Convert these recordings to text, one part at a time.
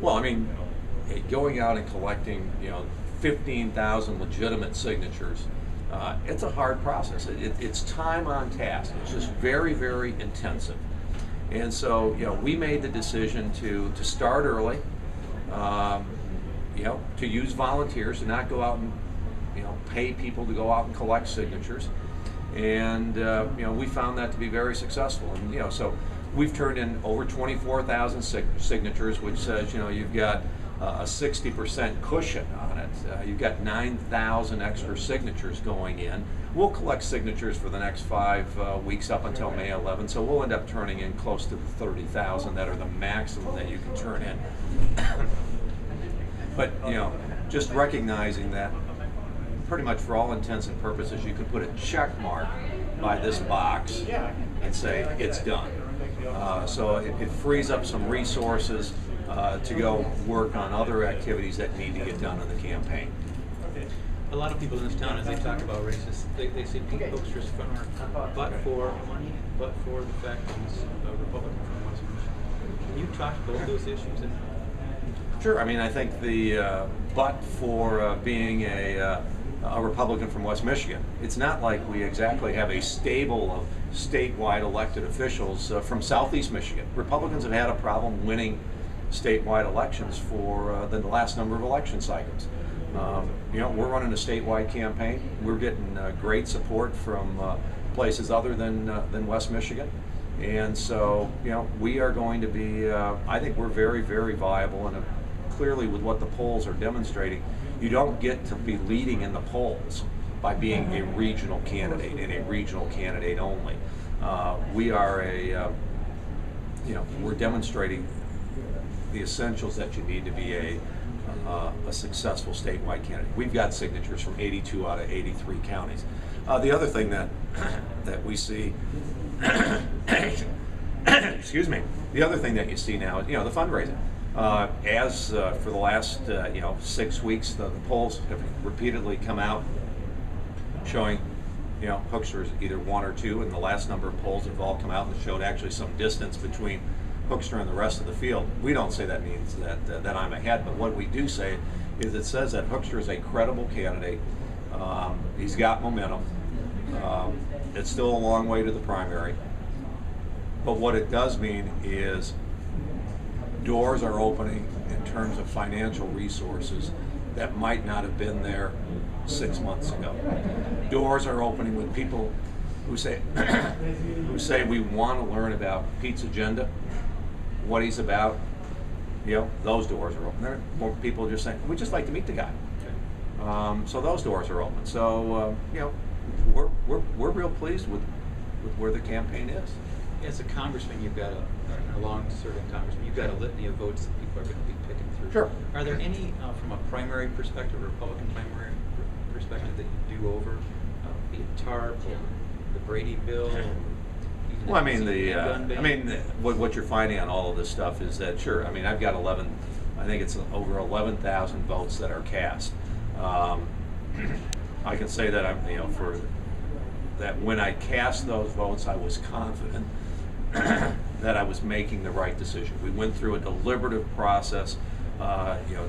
Well, I mean, going out and collecting, 15,000 legitimate signatures, it's a hard process. It's time on task. It's just very, very intensive. And so, we made the decision to start early, to use volunteers, to not go out and, pay people to go out and collect signatures. And, we found that to be very successful. And, so we've turned in over 24,000 signatures, which says, you've got a 60% cushion on it. You've got 9,000 extra signatures going in. We'll collect signatures for the next 5 weeks up until May 11th, so we'll end up turning in close to the 30,000 that are the maximum that you can turn in. But, just recognizing that pretty much for all intents and purposes, you could put a check mark by this box and say it's done. So it frees up some resources to go work on other activities that need to get done in the campaign. A lot of people in this town, as they talk about races, they say Pete Hoekstra's front, but for the fact that he's a Republican from West Michigan. Can you talk about those issues? Sure. I mean, I think the but for being a Republican from West Michigan, it's not like we exactly have a stable of statewide elected officials from Southeast Michigan. Republicans have had a problem winning statewide elections for the last number of election cycles. We're running a statewide campaign. We're getting great support from places other than West Michigan. And so, we are going to be, I think we're very, very viable. And clearly with what the polls are demonstrating, you don't get to be leading in the polls by being a regional candidate and a regional candidate only. We are we're demonstrating the essentials that you need to be a successful statewide candidate. We've got signatures from 82 out of 83 counties. The other thing that we see, excuse me, the other thing that you see now is the fundraising. As for the last 6 weeks, the polls have repeatedly come out showing Hoekstra's either 1 or 2, and the last number of polls have all come out and showed actually some distance between Hoekstra and the rest of the field. We don't say that means that I'm ahead, but what we do say is it says that Hoekstra is a credible candidate. He's got momentum. It's still a long way to the primary, but what it does mean is doors are opening in terms of financial resources that might not have been there 6 months ago. Doors are opening with people who say we want to learn about Pete's agenda, what he's about. Those doors are open. There are more people just saying, we'd just like to meet the guy. So those doors are open. So we're real pleased with where the campaign is. As a congressman, you've got a long-serving congressman, you've got a litany of votes that people are going to be picking through. Sure. Are there any, from a primary perspective, Republican primary perspective, that you do over, be it TARP or the Brady bill? Well, I mean, what you're finding on all of this stuff is that, sure, I mean, I've got I think it's over 11,000 votes that are cast. I can say that that when I cast those votes, I was confident that I was making the right decision. We went through a deliberative process,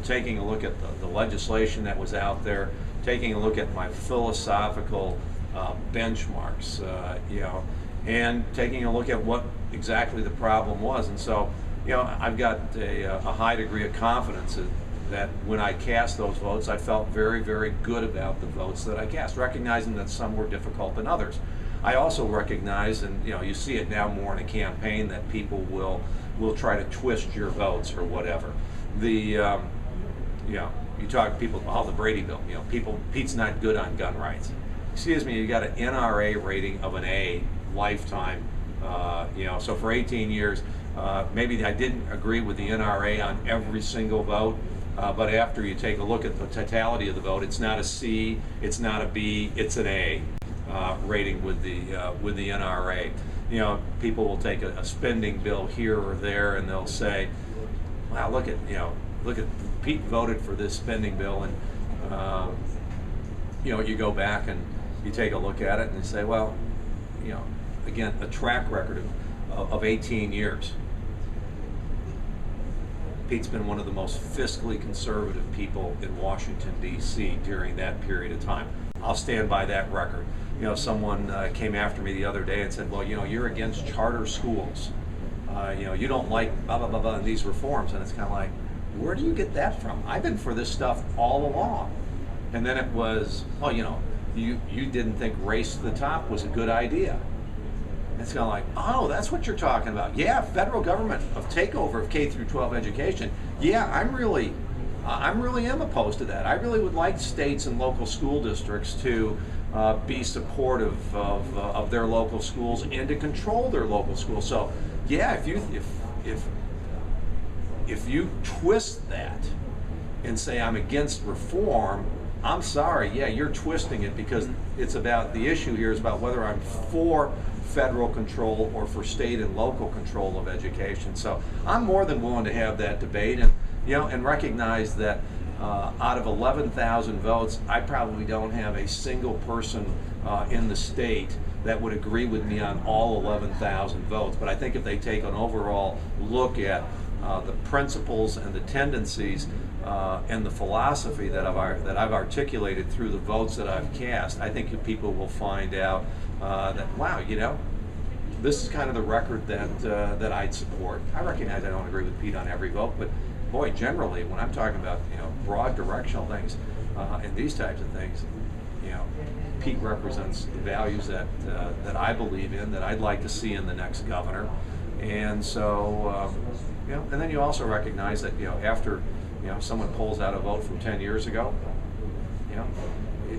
taking a look at the legislation that was out there, taking a look at my philosophical benchmarks, and taking a look at what exactly the problem was. And so, I've got a high degree of confidence that when I cast those votes, I felt very, very good about the votes that I cast, recognizing that some were difficult than others. I also recognize, and you see it now more in a campaign, that people will try to twist your votes or whatever. You talk to people, the Brady bill, Pete's not good on gun rights. Excuse me, you got an NRA rating of an A lifetime, so for 18 years, maybe I didn't agree with the NRA on every single vote, but after you take a look at the totality of the vote, it's not a C, it's not a B, it's an A rating with the NRA. People will take a spending bill here or there, and they'll say, "Wow, look at Pete voted for this spending bill," and you go back and you take a look at it and you say, well, again, a track record of 18 years. Pete's been one of the most fiscally conservative people in Washington, D.C. during that period of time. I'll stand by that record. You know, someone came after me the other day and said, well, you know, you're against charter schools. You know, you don't like blah, blah, blah, blah, and these reforms. And it's kind of like, where do you get that from? I've been for this stuff all along. And then it was, oh, you know, you didn't think race to the top was a good idea. It's kind of like, oh, that's what you're talking about. Yeah, federal government of takeover of K through 12 education. Yeah, I'm really am opposed to that. I really would like states and local school districts to be supportive of their local schools and to control their local schools. So, yeah, if you twist that and say I'm against reform, I'm sorry. Yeah, you're twisting it, because it's about, the issue here is about whether I'm for federal control or for state and local control of education. So I'm more than willing to have that debate, and you know, and recognize that out of 11,000 votes, I probably don't have a single person in the state that would agree with me on all 11,000 votes. But I think if they take an overall look at the principles and the tendencies and the philosophy that I've articulated through the votes that I've cast, I think people will find out that, wow, you know, this is kind of the record that I'd support. I recognize I don't agree with Pete on every vote, but boy, generally, when I'm talking about, you know, broad directional things and these types of things, you know, Pete represents the values that I believe in, that I'd like to see in the next governor. And so, you know, and then you also recognize that, you know, after, you know, someone pulls out a vote from 10 years ago, you know,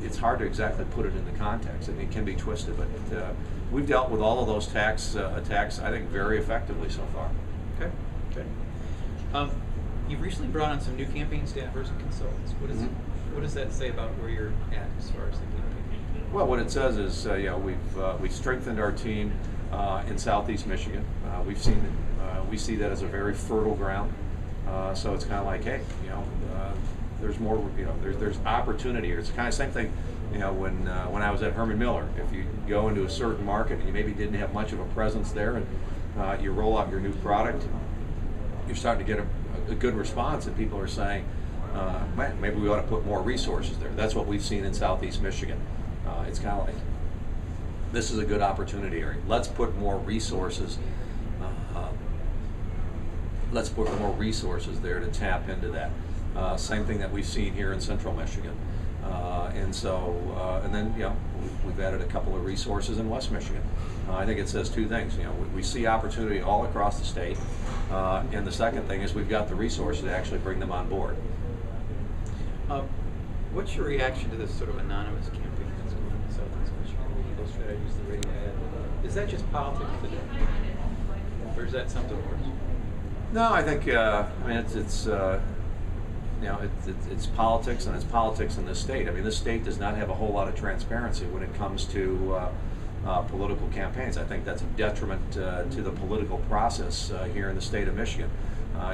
it's hard to exactly put it into context, and it can be twisted, but we've dealt with all of those tax attacks, I think, very effectively so far. Okay. Okay. You've recently brought on some new campaign staffers and consultants. What does that say about where you're at as far as the campaign? Well, what it says is, you know, we've strengthened our team in Southeast Michigan. We see that as a very fertile ground. So it's kind of like, hey, you know, there's more, you know, there's opportunity here. It's kind of the same thing, you know, when I was at Herman Miller. If you go into a certain market and you maybe didn't have much of a presence there, and you roll out your new product, you're starting to get a good response, and people are saying, man, maybe we ought to put more resources there. That's what we've seen in Southeast Michigan. It's kind of like, this is a good opportunity area. Let's put more resources. Let's put more resources there to tap into that. Same thing that we've seen here in Central Michigan, and so, and then, you know, we've added a couple of resources in West Michigan. I think it says two things. You know, we see opportunity all across the state, and the second thing is we've got the resources to actually bring them on board. What's your reaction to this sort of anonymous campaign that's going on in Southeast Michigan? Those strategies, the radio ad. Is that just politics today, or is that something worse? No, I think, I mean, it's you know, it's politics, and it's politics in this state. I mean, this state does not have a whole lot of transparency when it comes to political campaigns. I think that's a detriment to the political process here in the state of Michigan.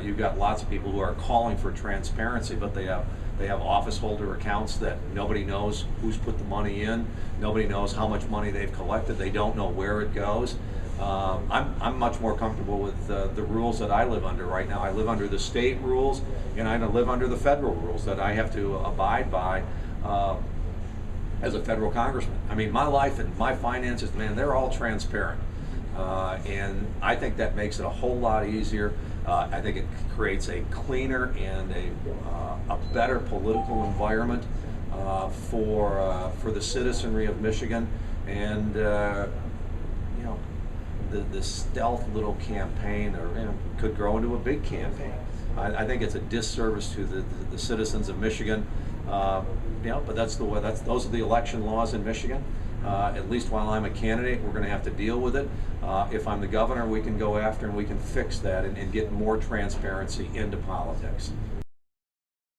You've got lots of people who are calling for transparency, but they have office holder accounts that nobody knows who's put the money in. Nobody knows how much money they've collected. They don't know where it goes. I'm much more comfortable with the rules that I live under right now. I live under the state rules, and I live under the federal rules that I have to abide by as a federal congressman. I mean, my life and my finances, man, they're all transparent. And I think that makes it a whole lot easier. I think it creates a cleaner and a better political environment for the citizenry of Michigan. And you know, the stealth little campaign, or you know, could grow into a big campaign. I think it's a disservice to the citizens of Michigan. You know, but that's the way. Those are the election laws in Michigan. At least while I'm a candidate, we're going to have to deal with it. If I'm the governor, we can go after and we can fix that and get more transparency into politics.